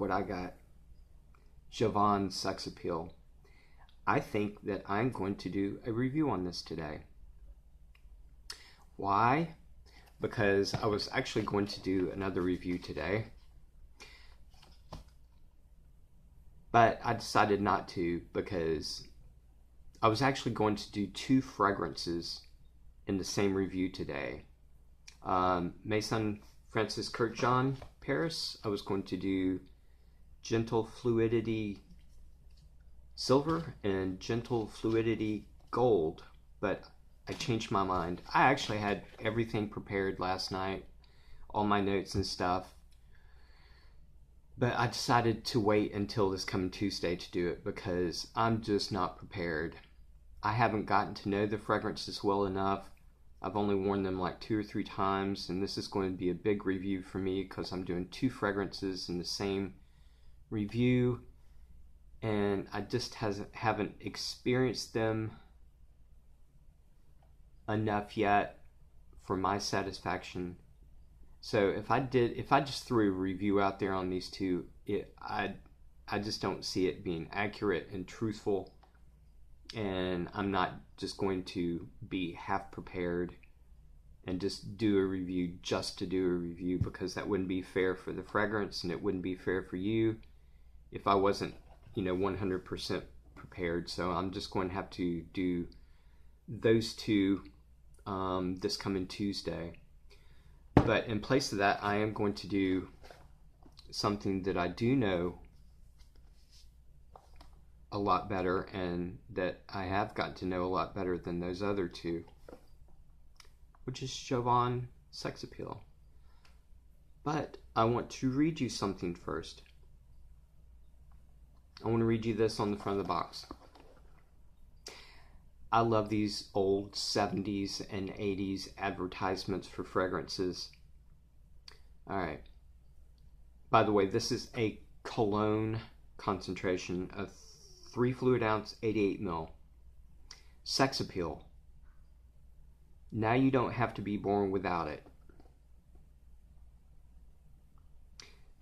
what I got. Jōvan Sex Appeal. I think that I'm going to do a review on this today. Why? Because I was actually going to do another review today, but I decided not to because I was actually going to do 2 fragrances in the same review today. Maison Francis Kurkdjian Paris, I was going to do Gentle Fluidity Silver and Gentle Fluidity Gold, but I changed my mind. I actually had everything prepared last night, all my notes and stuff, but I decided to wait until this coming Tuesday to do it because I'm just not prepared. I haven't gotten to know the fragrances well enough. I've only worn them like 2 or 3 times, and this is going to be a big review for me because I'm doing 2 fragrances in the same review, and I just haven't experienced them enough yet for my satisfaction. So if I just threw a review out there on these 2, I just don't see it being accurate and truthful, and I'm not just going to be half prepared and just do a review just to do a review, because that wouldn't be fair for the fragrance and it wouldn't be fair for you if I wasn't 100% prepared. So I'm just going to have to do those 2 this coming Tuesday. But in place of that, I am going to do something that I do know a lot better, and that I have gotten to know a lot better than those other 2, which is Jōvan Sex Appeal. But I want to read you something first. I want to read you this on the front of the box. I love these old 70s and 80s advertisements for fragrances. Alright. By the way, this is a cologne concentration of 3 fluid ounce, 88 ml. Sex Appeal. Now you don't have to be born without it.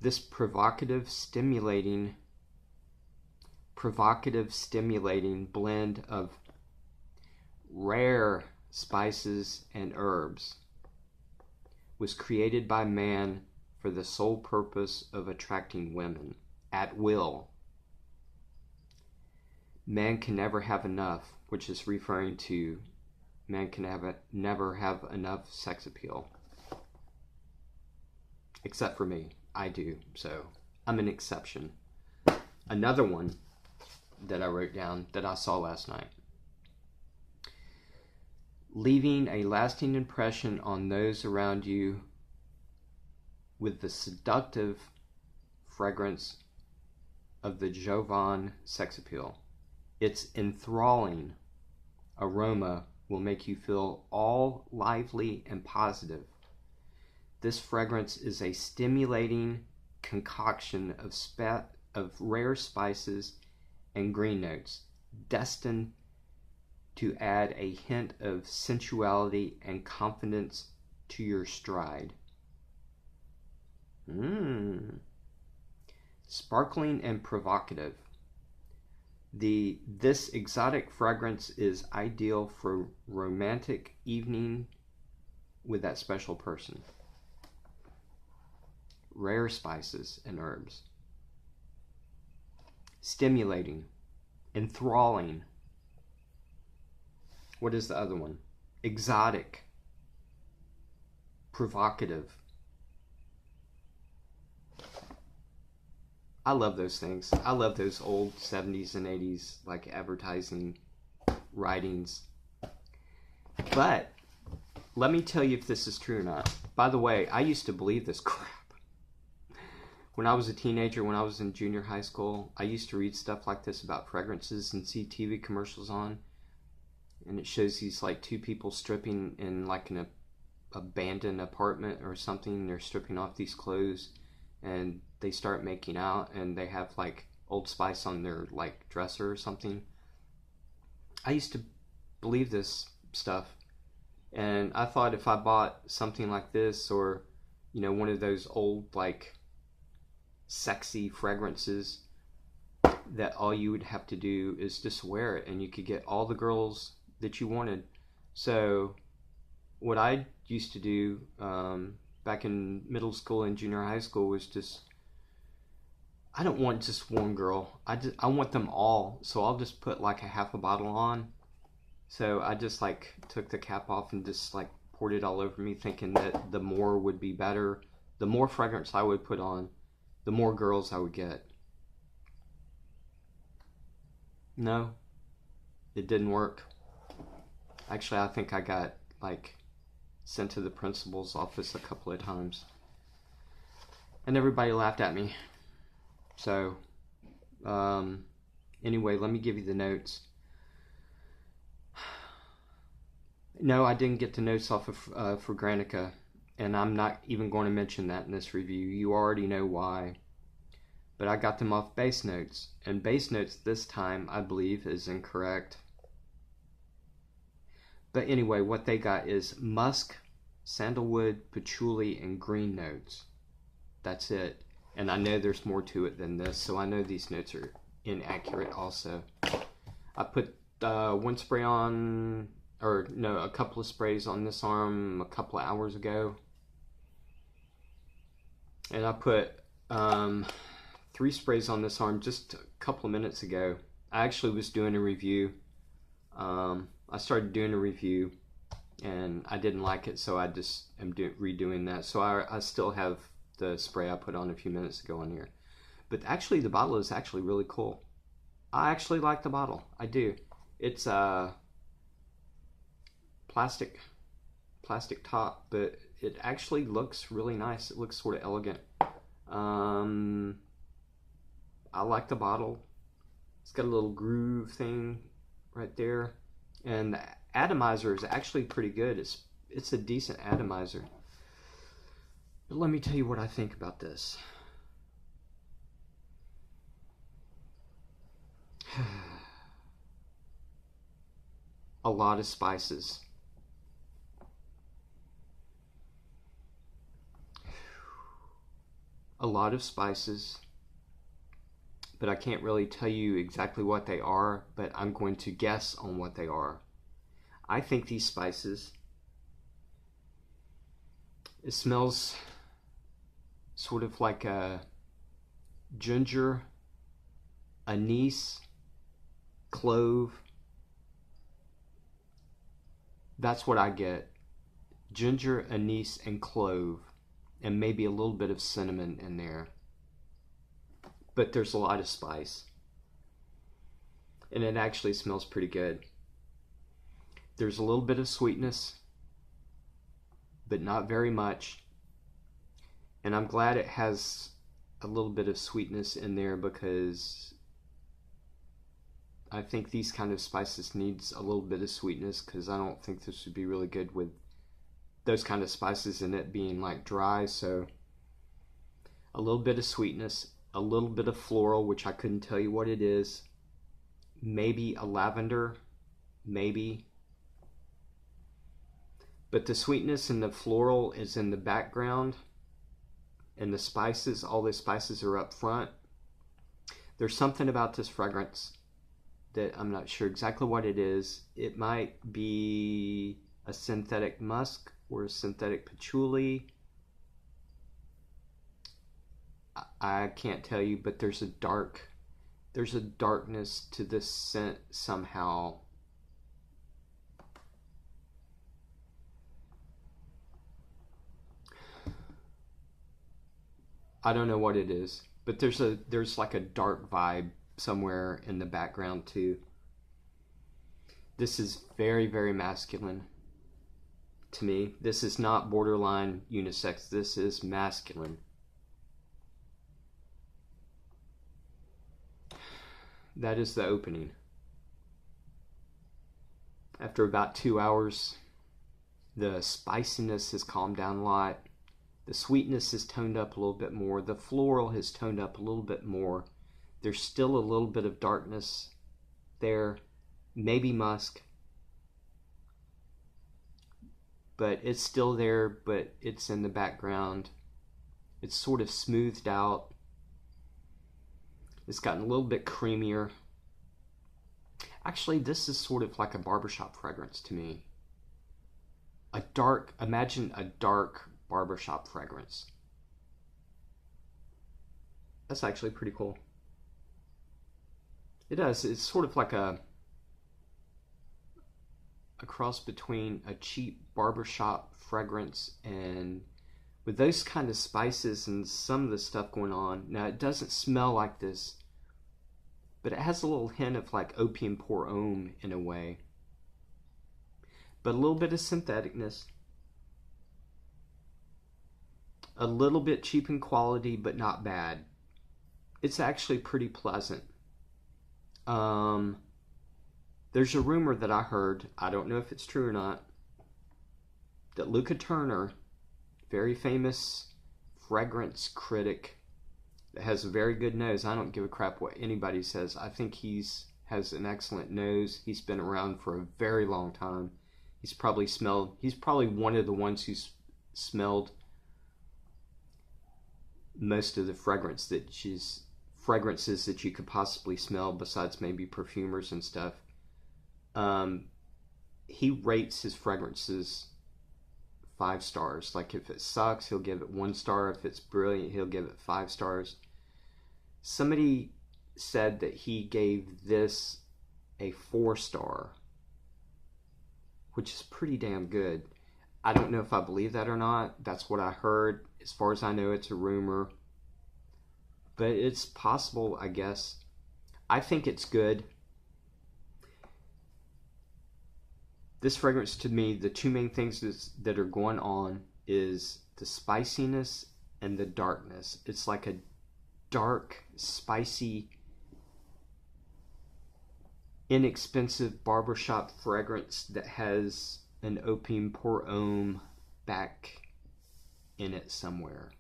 This provocative, stimulating blend of rare spices and herbs was created by man for the sole purpose of attracting women at will. Man can never have enough, which is referring to man can never have enough sex appeal. Except for me. I do. So I'm an exception. Another one that I wrote down that I saw last night. Leaving a lasting impression on those around you with the seductive fragrance of the Jōvan Sex Appeal. Its enthralling aroma will make you feel all lively and positive. This fragrance is a stimulating concoction of rare spices and green notes, destined to add a hint of sensuality and confidence to your stride. Sparkling and provocative. This exotic fragrance is ideal for romantic evening with that special person. Rare spices and herbs. Stimulating. Enthralling. What is the other one? Exotic. Provocative. I love those things. I love those old 70s and 80s like advertising writings. But let me tell you if this is true or not. By the way, I used to believe this crap. When I was a teenager, when I was in junior high school, I used to read stuff like this about fragrances and see TV commercials on. And it shows these like 2 people stripping in like an abandoned apartment or something. They're stripping off these clothes and they start making out, and they have like Old Spice on their like dresser or something. I used to believe this stuff, and I thought if I bought something like this, or one of those old like sexy fragrances that all you would have to do is just wear it and you could get all the girls that you wanted. So what I used to do back in middle school and junior high school was just, I don't want just one girl. I want them all. So I'll just put like a half a bottle on. So I just like took the cap off and just like poured it all over me, thinking that the more would be better. The more fragrance I would put on, the more girls I would get. No, it didn't work. Actually, I think I got like sent to the principal's office a couple of times. And everybody laughed at me. So, anyway, let me give you the notes. No, I didn't get the notes off of Fragrantica, and I'm not even going to mention that in this review. You already know why. But I got them off Base Notes, and Base Notes this time, I believe, is incorrect. But anyway, what they got is musk, sandalwood, patchouli, and green notes. That's it. And I know there's more to it than this, so I know these notes are inaccurate also. I put one spray on, or no, a couple of sprays on this arm a couple of hours ago. And I put 3 sprays on this arm just a couple of minutes ago. I actually was doing a review. I started doing a review and I didn't like it, so I just am redoing that. So I still have the spray I put on a few minutes ago on here. But actually the bottle is actually really cool. I actually like the bottle. I do. It's a plastic top, but it actually looks really nice. It looks sort of elegant. I like the bottle. It's got a little groove thing right there. And the atomizer is actually pretty good. It's a decent atomizer. But let me tell you what I think about this. A lot of spices. A lot of spices. But I can't really tell you exactly what they are, but I'm going to guess on what they are. I think these spices, it smells sort of like a ginger, anise, clove. That's what I get. Ginger, anise, and clove, and maybe a little bit of cinnamon in there. But there's a lot of spice. And it actually smells pretty good. There's a little bit of sweetness, but not very much. And I'm glad it has a little bit of sweetness in there, because I think these kind of spices needs a little bit of sweetness, because I don't think this would be really good with those kind of spices and it being like dry. So a little bit of sweetness, a little bit of floral, which I couldn't tell you what it is. Maybe a lavender, maybe. But the sweetness and the floral is in the background, and the spices, all the spices are up front. There's something about this fragrance that I'm not sure exactly what it is. It might be a synthetic musk or a synthetic patchouli. I can't tell you, but there's a darkness to this scent somehow. I don't know what it is, but there's like a dark vibe somewhere in the background too. This is very, very masculine to me. This is not borderline unisex. This is masculine. That is the opening. After about 2 hours, the spiciness has calmed down a lot. The sweetness is toned up a little bit more. The floral has toned up a little bit more. There's still a little bit of darkness there, maybe musk, but it's still there, but it's in the background. It's sort of smoothed out. It's gotten a little bit creamier. Actually, this is sort of like a barbershop fragrance to me. Imagine a dark barbershop fragrance. That's actually pretty cool. It does. It's sort of like a cross between a cheap barbershop fragrance and with those kind of spices and some of the stuff going on. Now, it doesn't smell like this, but it has a little hint of like opium pour homme in a way. But a little bit of syntheticness. A little bit cheap in quality, but not bad. It's actually pretty pleasant. There's a rumor that I heard, I don't know if it's true or not, that Luca Turner, very famous fragrance critic that has a very good nose. I don't give a crap what anybody says. I think has an excellent nose. He's been around for a very long time. He's probably one of the ones who's smelled most of the fragrances that you could possibly smell besides maybe perfumers and stuff. He rates his fragrances 5 stars. Like if it sucks, he'll give it 1 star. If it's brilliant, he'll give it 5 stars. Somebody said that he gave this a 4 star, which is pretty damn good. I don't know if I believe that or not. That's what I heard. As far as I know, it's a rumor. But it's possible, I guess. I think it's good. This fragrance, to me, the two main things that are going on is the spiciness and the darkness. It's like a dark, spicy, inexpensive barbershop fragrance that has an opium pour homme back in it somewhere,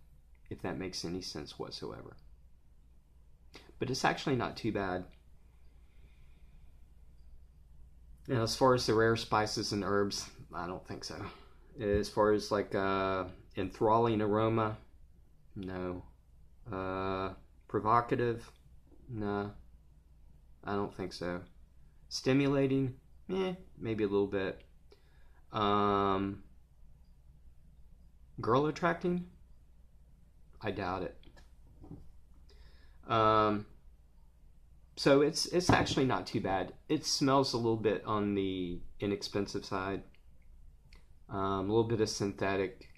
if that makes any sense whatsoever. But it's actually not too bad. Now, as far as the rare spices and herbs, I don't think so. As far as like enthralling aroma, no. Provocative, no. I don't think so. Stimulating, maybe a little bit. Girl attracting, I doubt it. So it's actually not too bad. It smells a little bit on the inexpensive side. A little bit of synthetic,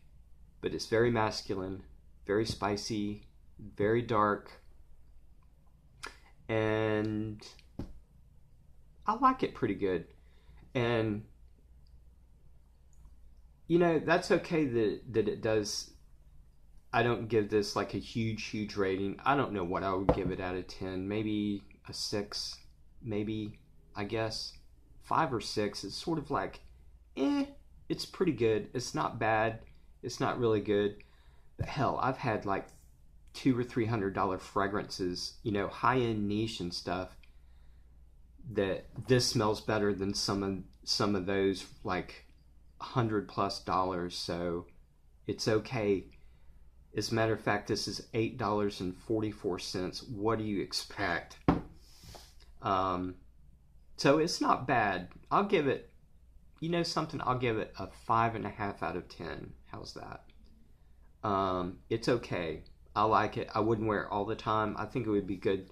but it's very masculine, very spicy, very dark, and I like it pretty good. And you know, that's okay that it does. I don't give this like a huge rating. I don't know what I would give it out of 10. Maybe a 6, maybe, I guess 5 or 6. It's sort of like it's pretty good. It's not bad, it's not really good, but hell, I've had like $200 or $300 fragrances, you know, high-end niche and stuff, that this smells better than some of those like $100+. So it's okay. As a matter of fact, this is $8.44. What do you expect? So it's not bad. I'll give it, you know something, I'll give it a 5.5 out of 10. How's that? It's okay. I like it. I wouldn't wear it all the time. I think it would be good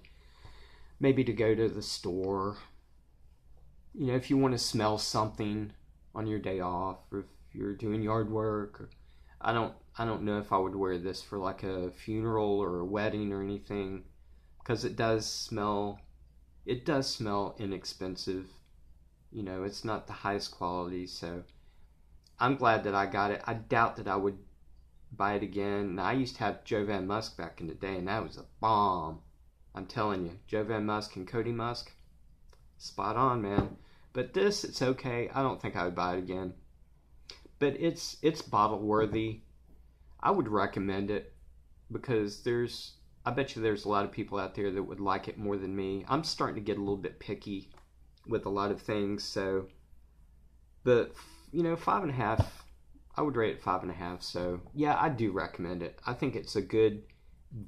maybe to go to the store. You know, if you want to smell something on your day off, or if you're doing yard work. Or, I don't know if I would wear this for like a funeral or a wedding or anything, because it does smell inexpensive. You know, it's not the highest quality, so I'm glad that I got it. I doubt that I would buy it again. Now, I used to have Jōvan Musk back in the day, and that was a bomb. I'm telling you, Jōvan Musk and Cody Musk, spot on, man. But this, it's okay. I don't think I would buy it again. But it's bottle worthy. I would recommend it because I bet you there's a lot of people out there that would like it more than me. I'm starting to get a little bit picky with a lot of things, so, but you know, 5.5, I would rate it 5.5. So yeah, I do recommend it. I think it's a good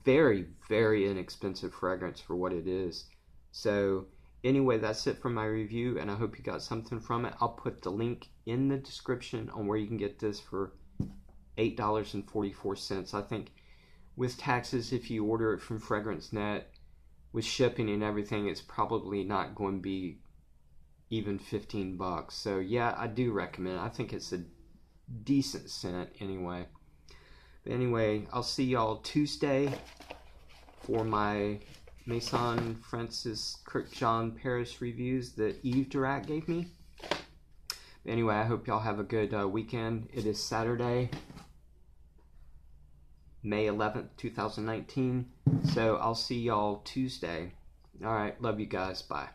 very, very inexpensive fragrance for what it is. So anyway, that's it for my review, and I hope you got something from it. I'll put the link in the description on where you can get this for $8.44. I think with taxes, if you order it from FragranceNet, with shipping and everything, it's probably not going to be even 15 bucks. So yeah, I do recommend it. I think it's a decent scent anyway. But anyway, I'll see y'all Tuesday for my Maison Francis Kirk John Paris reviews that Yves Durac gave me. Anyway, I hope y'all have a good weekend. It is Saturday, May 11th, 2019. So I'll see y'all Tuesday. All right, love you guys. Bye.